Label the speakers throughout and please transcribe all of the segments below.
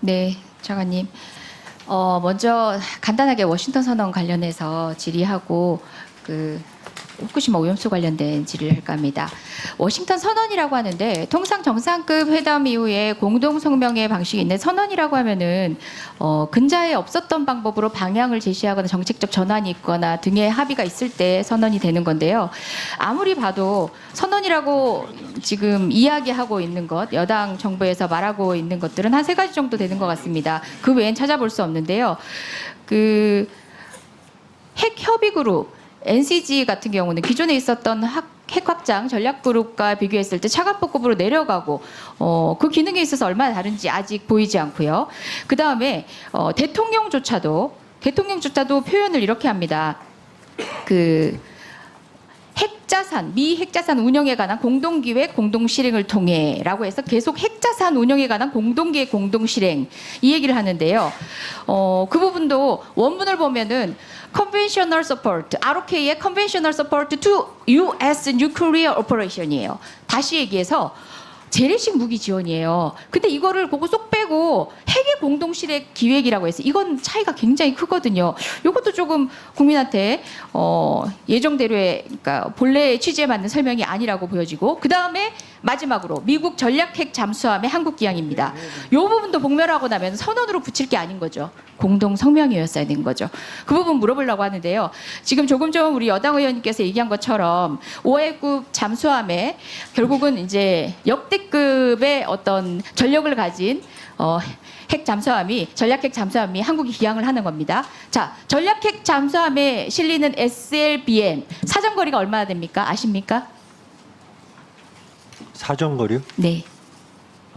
Speaker 1: 네, 장관님. 먼저 간단하게 워싱턴 선언 관련해서 질의하고 후쿠시마 오염수 관련된 질의를 할까 합니다. 워싱턴 선언이라고 하는데 통상 정상급 회담 이후에 공동 성명의 방식이 있는 선언이라고 하면은 근자에 없었던 방법으로 방향을 제시하거나 정책적 전환이 있거나 등의 합의가 있을 때 선언이 되는 건데요. 아무리 봐도 선언이라고 지금 이야기하고 있는 것, 여당 정부에서 말하고 있는 것들은 한 3가지 정도 되는 것 같습니다. 그 외엔 찾아볼 수 없는데요. 핵 협의 그룹 NCG 같은 경우는 기존에 있었던 핵확장 전략그룹과 비교했을 때 차관법급으로 내려가고 그 기능에 있어서 얼마나 다른지 아직 보이지 않고요. 그 다음에 대통령조차도 표현을 이렇게 합니다. 핵자산, 미 핵자산 운영에 관한 공동기획, 공동실행을 통해라고 해서 계속 핵자산 운영에 관한 공동기획, 공동실행 이 얘기를 하는데요. 그 부분도 원문을 보면은 Conventional Support, ROK의 Conventional Support to U.S. Nuclear Operation이에요. 다시 얘기해서 재래식 무기 지원이에요. 근데 이거를 그거 쏙 빼고 핵의 공동실행 기획이라고 해서 이건 차이가 굉장히 크거든요. 이것도 조금 국민한테 예정대로의 그러니까 본래의 취지에 맞는 설명이 아니라고 보여지고 그 다음에 마지막으로 미국 전략핵 잠수함의 한국 기항입니다. 이 부분도 복멸하고 나면 선언으로 붙일 게 아닌 거죠. 공동 성명이었어야 된 거죠. 그 부분 물어보려고 하는데요. 지금 조금 전 우리 여당 의원님께서 얘기한 것처럼 5회급 잠수함에 결국은 이제 역대급의 어떤 전력을 가진 핵 잠수함이 전략핵 잠수함이 한국이 기항을 하는 겁니다. 자, 전략핵 잠수함에 실리는 SLBM 사정거리가 얼마나 됩니까? 아십니까?
Speaker 2: 사정거리요?
Speaker 1: 네.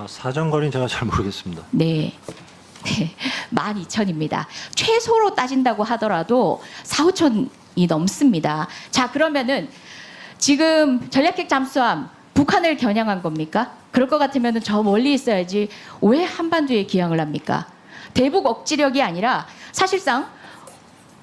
Speaker 2: 사정거리는 제가 잘 모르겠습니다.
Speaker 1: 네. 12,000입니다. 최소로 따진다고 하더라도 4,5천이 넘습니다. 자, 그러면은 지금 전략핵 잠수함 북한을 겨냥한 겁니까? 그럴 것 같으면 저 멀리 있어야지 왜 한반도에 기항을 합니까? 대북 억지력이 아니라 사실상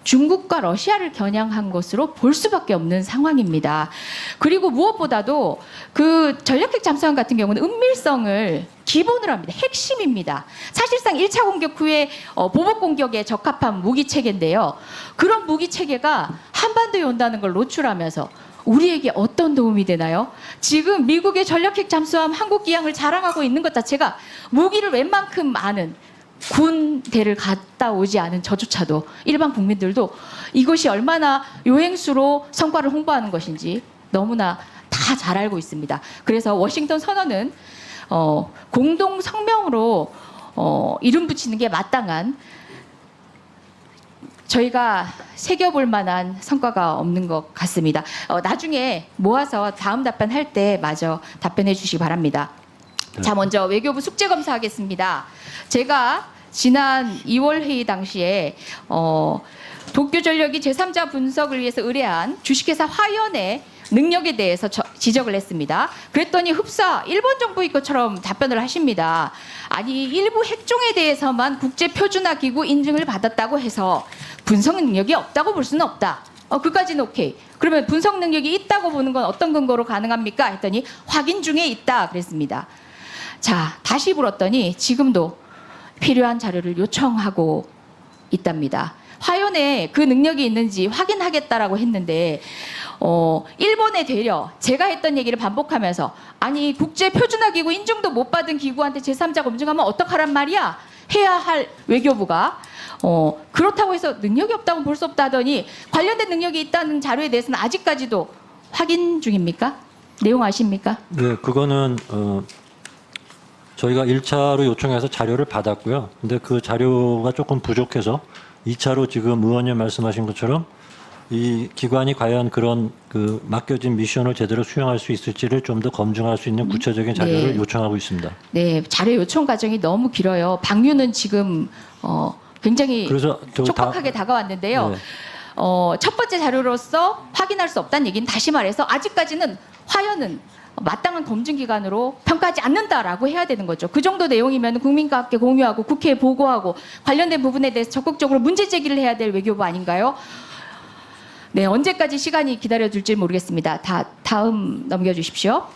Speaker 1: 중국과 러시아를 겨냥한 것으로 볼 수밖에 없는 상황입니다. 그리고 무엇보다도 그 전략핵 잠수함 같은 경우는 은밀성을 기본으로 합니다. 핵심입니다. 사실상 1차 공격 후에 보복 공격에 적합한 무기 체계인데요. 그런 무기 체계가 한반도에 온다는 걸 노출하면서 우리에게 어떤 도움이 되나요? 지금 미국의 전략핵 잠수함 한국 기항을 자랑하고 있는 것 자체가 무기를 웬만큼 아는 군대를 갔다 오지 않은 저조차도 일반 국민들도 이것이 얼마나 요행수로 성과를 홍보하는 것인지 너무나 다 잘 알고 있습니다. 그래서 워싱턴 선언은 공동 성명으로 이름 붙이는 게 마땅한 저희가 새겨볼 만한 성과가 없는 것 같습니다. 나중에 모아서 다음 답변할 때 마저 답변해 주시기 바랍니다. 자, 먼저 외교부 숙제 검사하겠습니다. 제가 지난 2월 회의 당시에 도쿄전력이 제3자 분석을 위해서 의뢰한 주식회사 화연의 능력에 대해서 지적을 했습니다. 그랬더니 흡사 일본 정부의 것처럼 답변을 하십니다. 아니 일부 핵종에 대해서만 국제표준화기구 인증을 받았다고 해서 분석 능력이 없다고 볼 수는 없다. 그까지는 오케이. 그러면 분석 능력이 있다고 보는 건 어떤 근거로 가능합니까? 했더니 확인 중에 있다 그랬습니다. 자, 다시 물었더니 지금도 필요한 자료를 요청하고 있답니다. 화연에 그 능력이 있는지 확인하겠다라고 했는데 일본에 되려 제가 했던 얘기를 반복하면서 아니 국제표준화기구 인증도 못 받은 기구한테 제3자 검증하면 어떡하란 말이야? 해야 할 외교부가 그렇다고 해서 능력이 없다고 볼 수 없다 하더니 관련된 능력이 있다는 자료에 대해서는 아직까지도 확인 중입니까? 내용 아십니까?
Speaker 2: 네, 그거는 저희가 1차로 요청해서 자료를 받았고요. 근데 그 자료가 조금 부족해서 2차로 지금 의원님 말씀하신 것처럼 이 기관이 과연 그런 그 맡겨진 미션을 제대로 수행할 수 있을지를 좀 더 검증할 수 있는 구체적인 자료를
Speaker 1: 네.
Speaker 2: 요청하고 있습니다.
Speaker 1: 네, 자료 요청 과정이 너무 길어요. 방류는 지금 굉장히
Speaker 2: 그래서
Speaker 1: 촉박하게 다가왔는데요.
Speaker 2: 네.
Speaker 1: 첫 번째 자료로서 확인할 수 없다는 얘기는 다시 말해서 아직까지는 화연은 마땅한 검증 기관으로 평가하지 않는다라고 해야 되는 거죠. 그 정도 내용이면 국민과 함께 공유하고 국회에 보고하고 관련된 부분에 대해서 적극적으로 문제 제기를 해야 될 외교부 아닌가요? 네, 언제까지 시간이 기다려줄지 모르겠습니다. 다음 넘겨주십시오.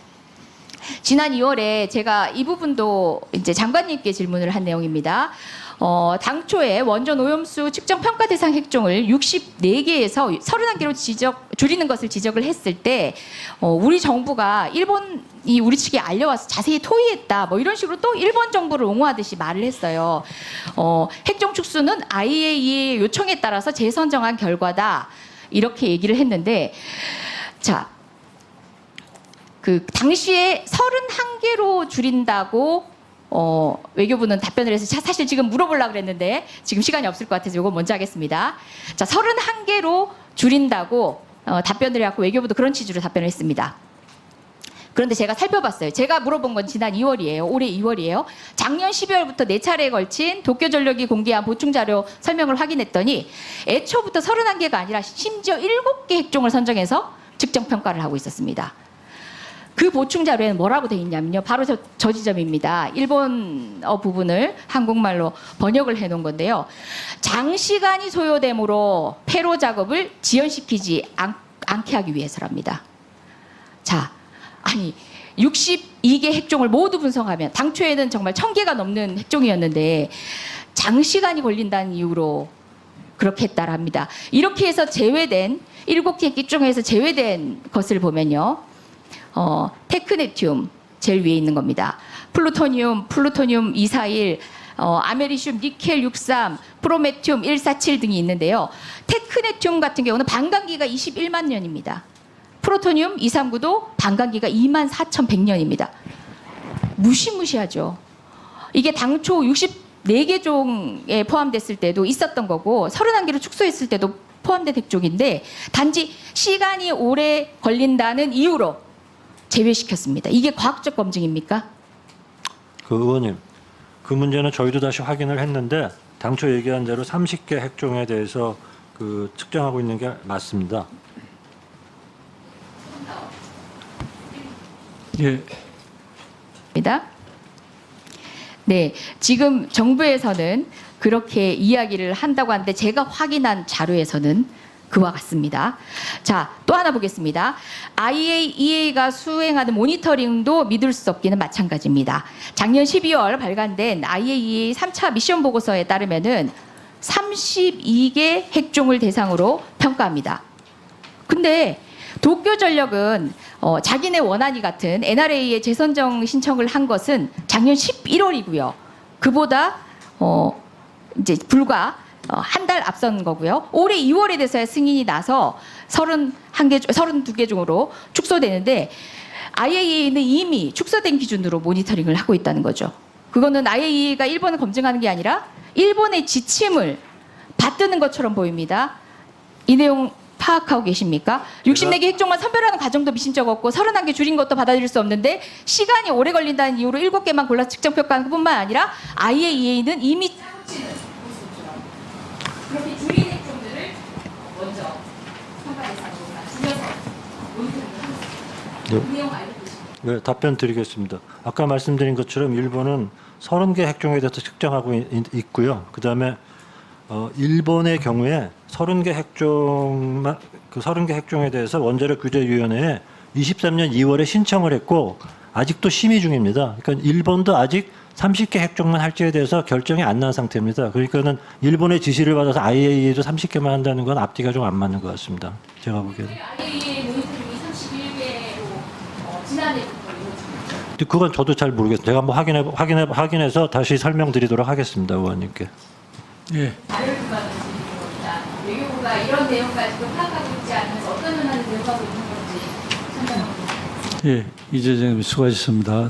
Speaker 1: 지난 2월에 제가 이 부분도 이제 장관님께 질문을 한 내용입니다. 당초에 원전 오염수 측정 평가 대상 핵종을 64개에서 31개로 줄이는 것을 지적을 했을 때 우리 정부가 일본이 우리 측에 알려와서 자세히 토의했다 뭐 이런 식으로 또 일본 정부를 옹호하듯이 말을 했어요. 핵종 축소는 IAEA 요청에 따라서 재선정한 결과다 이렇게 얘기를 했는데 자. 그 당시에 31개로 줄인다고 외교부는 답변을 해서 사실 지금 물어보려고 그랬는데 지금 시간이 없을 것 같아서 이거 먼저 하겠습니다. 자, 31개로 줄인다고 답변을 해갖고 외교부도 그런 취지로 답변을 했습니다. 그런데 제가 살펴봤어요. 제가 물어본 건 지난 2월이에요. 올해 2월이에요. 작년 12월부터 4차례에 걸친 도쿄전력이 공개한 보충 자료 설명을 확인했더니 애초부터 31개가 아니라 심지어 7개 핵종을 선정해서 측정 평가를 하고 있었습니다. 그 보충 자료에는 뭐라고 되어 있냐면요. 바로 저 지점입니다. 일본어 부분을 한국말로 번역을 해놓은 건데요. 장시간이 소요되므로 폐로 작업을 지연시키지 않게 하기 위해서랍니다. 자, 아니 62개 핵종을 모두 분석하면 당초에는 정말 1000개가 넘는 핵종이었는데 장시간이 걸린다는 이유로 그렇게 했다랍니다. 이렇게 해서 제외된 7개 핵종에서 제외된 것을 보면요. 테크네튬 제일 위에 있는 겁니다. 플루토늄 241, 아메리슘, 니켈 63, 프로메튬 147 등이 있는데요. 테크네튬 같은 경우는 반감기가 21만 년입니다. 프로토늄 239도 반감기가 24,100년입니다. 무시무시하죠. 이게 당초 64개 종에 포함됐을 때도 있었던 거고 31개로 축소했을 때도 포함된 핵종인데 단지 시간이 오래 걸린다는 이유로 제외시켰습니다. 이게 과학적 검증입니까?
Speaker 2: 그 의원님, 그 문제는 저희도 다시 확인을 했는데 당초 얘기한 대로 30개 핵종에 대해서 그 측정하고 있는 게 맞습니다.
Speaker 3: 예.
Speaker 1: 네, 지금 정부에서는 그렇게 이야기를 한다고 하는데 제가 확인한 자료에서는 그와 같습니다. 자, 또 하나 보겠습니다. IAEA가 수행하는 모니터링도 믿을 수 없기는 마찬가지입니다. 작년 12월 발간된 IAEA 3차 미션 보고서에 따르면은 32개 핵종을 대상으로 평가합니다. 근데 도쿄전력은 자기네 원안이 같은 NRA에 재선정 신청을 한 것은 작년 11월이고요. 그보다 이제 불과 한 달 앞선 거고요. 올해 2월에 돼서야 승인이 나서 32개 종으로 축소되는데 IAEA는 이미 축소된 기준으로 모니터링을 하고 있다는 거죠. 그거는 IAEA가 일본을 검증하는 게 아니라 일본의 지침을 받드는 것처럼 보입니다. 이 내용 파악하고 계십니까? 64개 핵종만 선별하는 과정도 미심쩍 없고 31개 줄인 것도 받아들일 수 없는데 시간이 오래 걸린다는 이유로 7개만 골라 측정 평가하는 것뿐만 아니라 IAEA는 이미 그렇게 줄인 핵종들을 먼저 평가 대상으로 줄여서 모니터링을 하고 있습니다. 그 내용 알고 계십니까?
Speaker 2: 네, 답변 드리겠습니다. 아까 말씀드린 것처럼 일본은 30개 핵종에 대해서 측정하고 있고요. 그다음에 일본의 경우에 30개 핵종만 그 30개 핵종에 대해서 원자력 규제위원회에 23년 2월에 신청을 했고 아직도 심의 중입니다. 그러니까 일본도 아직 30개 핵종만 할지에 대해서 결정이 안 난 상태입니다. 그러니까는 일본의 지시를 받아서 IAEA도 30개만 한다는 건 앞뒤가 좀 안 맞는 것 같습니다. 제가 보기에는.
Speaker 1: IAEA 모니터링이 31개로 지난해부터 이루어집니다.
Speaker 2: 그건 저도 잘 모르겠어요. 제가 한번 확인해서 다시 설명드리도록 하겠습니다, 의원님께.
Speaker 3: 예.
Speaker 1: 자료를 기반으로 드리는 겁니다. 외교부가 이런 내용까지도 파악하고 있지 않으면서 어떤 면을 대응하고 있는 건지 설명을
Speaker 3: 예. 이재정 수고하셨습니다.